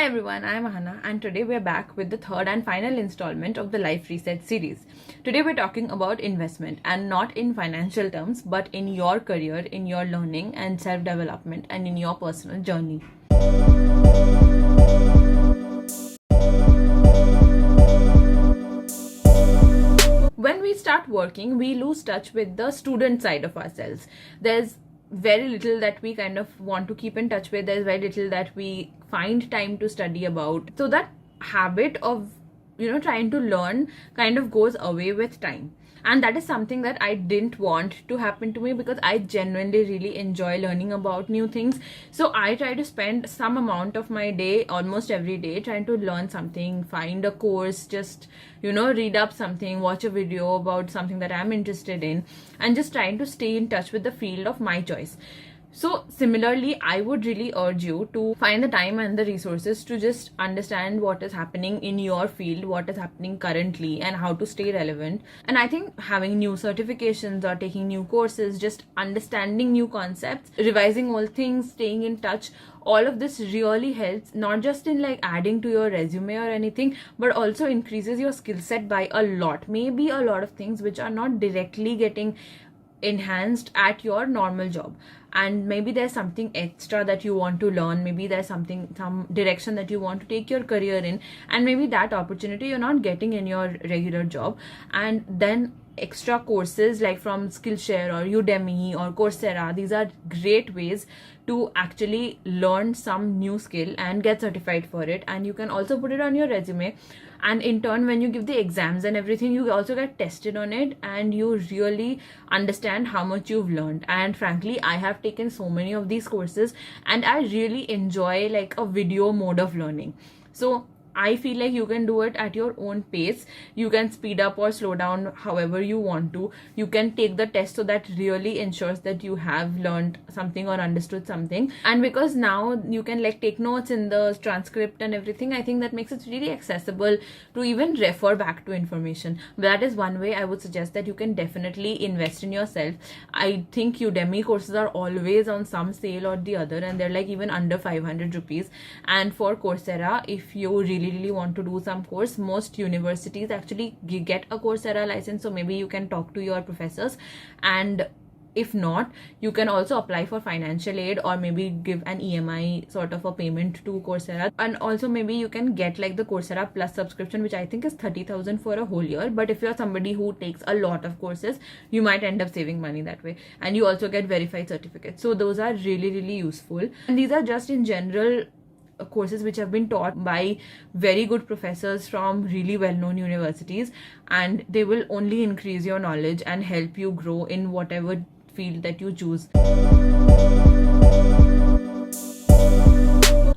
everyone, I'm Ahana and today we're back with the third and final installment of the Life Reset series. Today we're talking about investment, and not in financial terms but in your career, in your learning and self-development, and in your personal journey. When we start working, we lose touch with the student side of ourselves. There's very little that we kind of want to keep in touch with. There's very little that we find time to study about. So that habit of trying to learn kind of goes away with time, and that is something that I didn't want to happen to me, because I genuinely really enjoy learning about new things. So I try to spend some amount of my day, almost every day, trying to learn something, find a course, just read up something, watch a video about something that I'm interested in, and just trying to stay in touch with the field of my choice. So similarly, I would really urge you to find the time and the resources to just understand what is happening in your field, what is happening currently, and how to stay relevant. And I think having new certifications or taking new courses, just understanding new concepts, revising old things, staying in touch, all of this really helps, not just in like adding to your resume or anything, but also increases your skill set by a lot. Maybe a lot of things which are not directly getting enhanced at your normal job, and maybe there's something extra that you want to learn, maybe there's some direction that you want to take your career in, and maybe that opportunity you're not getting in your regular job. And then extra courses like from Skillshare or Udemy or Coursera, these are great ways to actually learn some new skill and get certified for it. And you can also put it on your resume, and in turn, when you give the exams and everything, you also get tested on it, and you really understand how much you've learned. And frankly, I have taken so many of these courses, and I really enjoy like a video mode of learning. So I feel like you can do it at your own pace. You can speed up or slow down however you want to. You can take the test, so that really ensures that you have learned something or understood something. And because now you can like take notes in the transcript and everything, I think that makes it really accessible to even refer back to information. That is one way I would suggest that you can definitely invest in yourself. I think Udemy courses are always on some sale or the other, and they're like even under 500 rupees. And for Coursera, if you really want to do some course, most universities actually get a Coursera license, so maybe you can talk to your professors. And if not, you can also apply for financial aid, or maybe give an EMI sort of a payment to Coursera. And also maybe you can get like the Coursera Plus subscription, which I think is 30,000 for a whole year. But if you're somebody who takes a lot of courses, you might end up saving money that way, and you also get verified certificates. So those are really useful, and these are just in general courses which have been taught by very good professors from really well-known universities, and they will only increase your knowledge and help you grow in whatever field that you choose.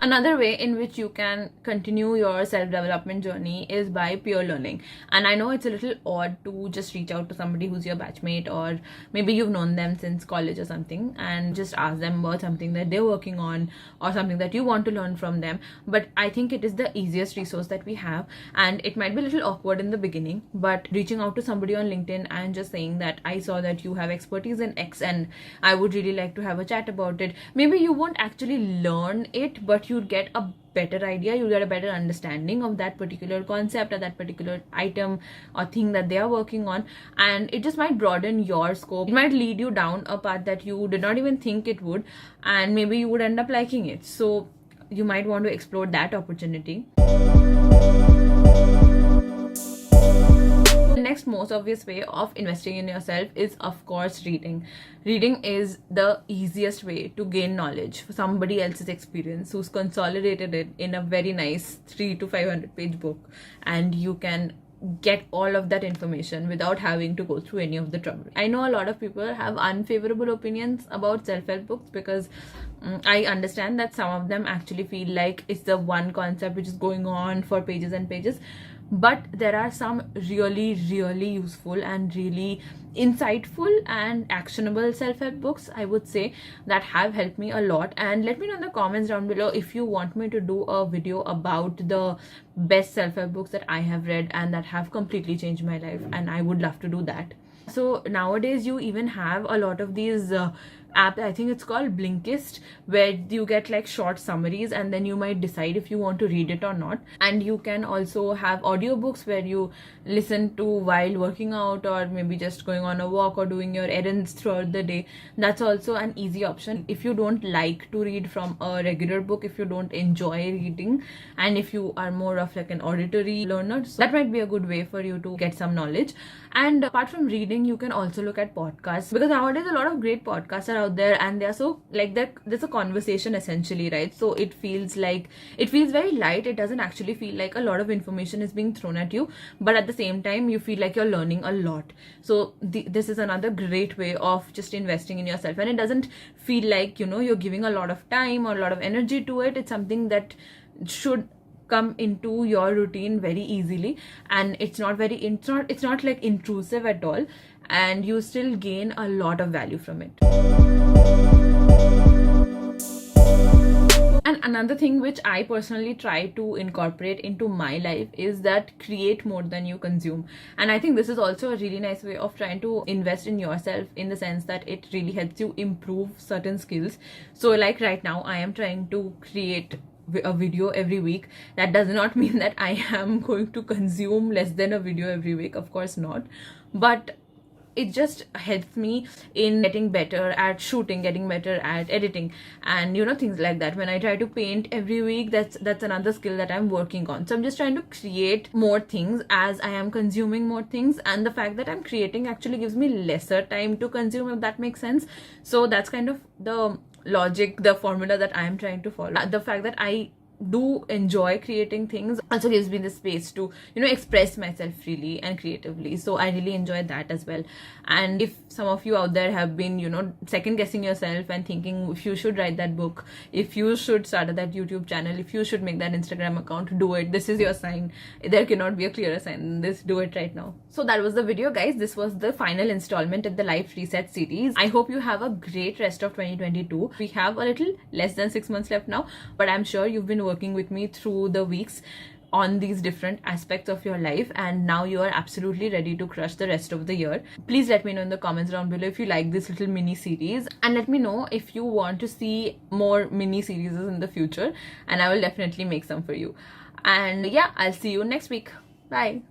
Another way in which you can continue your self-development journey is by peer learning. And I know it's a little odd to just reach out to somebody who's your batchmate, or maybe you've known them since college or something, and just ask them about something that they're working on or something that you want to learn from them. But I think it is the easiest resource that we have, and it might be a little awkward in the beginning, but reaching out to somebody on LinkedIn and just saying that I saw that you have expertise in X and I would really like to have a chat about it. Maybe you won't actually learn it, but you'd get a better idea, you'll get a better understanding of that particular concept or that particular item or thing that they are working on, and it just might broaden your scope. It might lead you down a path that you did not even think it would, and maybe you would end up liking it. So you might want to explore that opportunity. The next most obvious way of investing in yourself is, of course, reading. Reading is the easiest way to gain knowledge for somebody else's experience who's consolidated it in a very nice 300 to 500 page book, and you can get all of that information without having to go through any of the trouble. I know a lot of people have unfavorable opinions about self-help books, because I understand that some of them actually feel like it's the one concept which is going on for pages and pages. But there are some really useful and really insightful and actionable self-help books, I would say, that have helped me a lot. And let me know in the comments down below if you want me to do a video about the best self-help books that I have read and that have completely changed my life, and I would love to do that. So nowadays you even have a lot of these app, I think it's called Blinkist, where you get like short summaries and then you might decide if you want to read it or not. And you can also have audiobooks where you listen to while working out, or maybe just going on a walk or doing your errands throughout the day. That's also an easy option. If you don't like to read from a regular book, if you don't enjoy reading, and if you are more of like an auditory learner, so that might be a good way for you to get some knowledge. And apart from reading, you can also look at podcasts, because nowadays a lot of great podcasts are out there, and they're so like that there's a conversation essentially, right? So it feels very light. It doesn't actually feel like a lot of information is being thrown at you, but at the same time you feel like you're learning a lot. So this is another great way of just investing in yourself, and it doesn't feel like, you know, you're giving a lot of time or a lot of energy to it. It's something that should come into your routine very easily, and it's not like intrusive at all, and you still gain a lot of value from it. And another thing which I personally try to incorporate into my life is that create more than you consume. And I think this is also a really nice way of trying to invest in yourself, in the sense that it really helps you improve certain skills. So like right now I am trying to create a video every week. That does not mean that I am going to consume less than a video every week, of course not, but it just helps me in getting better at shooting, getting better at editing, and you know, things like that. When I try to paint every week, that's another skill that I'm working on. So I'm just trying to create more things as I am consuming more things, and the fact that I'm creating actually gives me lesser time to consume, if that makes sense. So that's kind of the logic, the formula that I am trying to follow. The fact that I do enjoy creating things also gives me the space to, you know, express myself freely and creatively. So I really enjoy that as well. And if some of you out there have been, you know, second guessing yourself and thinking if you should write that book, if you should start that YouTube channel, if you should make that Instagram account, do it. This is your sign. There cannot be a clearer sign than this. Do it right now. So that was the video, guys. This was the final installment in the Life Reset series. I hope you have a great rest of 2022. We have a little less than 6 months left now, but I'm sure you've been working with me through the weeks on these different aspects of your life, and now you are absolutely ready to crush the rest of the year. Please let me know in the comments down below if you like this little mini series, and let me know if you want to see more mini series in the future, and I will definitely make some for you. And yeah, I'll see you next week. Bye.